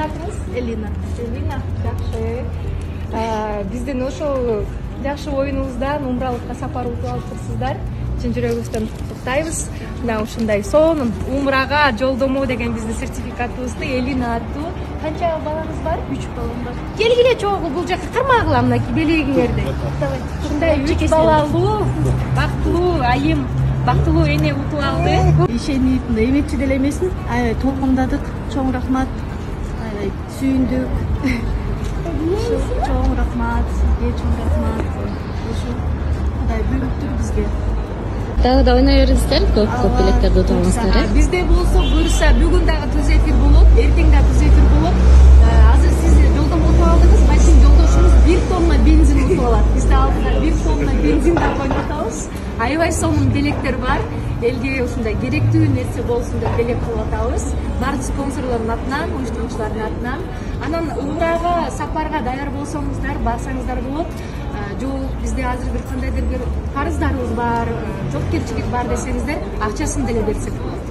атыңыз? Элина. Элина, жакшы. Биздин ошол жакшы оюнубуздан умралыкка сапар утуп алыптырсыздар. Чын жүрөгүбүздөн куттуктайбыз. Мына ушундай сонун умрага жолдомо деген биздин сертификатыбызды Элина аттуу. Канча балаңыз бар? 3 балам бар. Келгиле чогуу бул жака кармагыла мынакей белегиңерди. Давай. Ушундай 3 балалуу, бактылуу айым, бактылуу эне утуп алды. Ишенип, эметчи деле эмесин. Аябай толкундадык. Чоң рахмат. Аябай сүйүндүк. Чоң рахмат. Сизге чоң рахмат. Ушу Кудай бүгүптүр бизге. Дагы да ойной бериңиздер, көп билеттерди утуп алыңыздар. Бизде болсо буюрса бүгүн дагы түз эфир болот, эртең дагы түз эфир болот. Азыр сиз жолдон утуп алдыңыз, балким жолдошуңуз 1 тонна бензин утуп алат. Бизде алдыда 1 тонна бензин да койуп атабыз. Аябай сонун белектер бар. Элге ушундай керектүү нерсе болсун деп белек кылып атабыз. Бардык спонсорлордун атынан, уюштуруучулардын атынан. Анан умрага сапарга даяр болсоңуздар, барсаңыздар болот. Жок, бизде азыр бир кандайдыр бир карыздарыбыз бар, жоопкерчилик бар десеңиздер, акчасын деле берсек болот.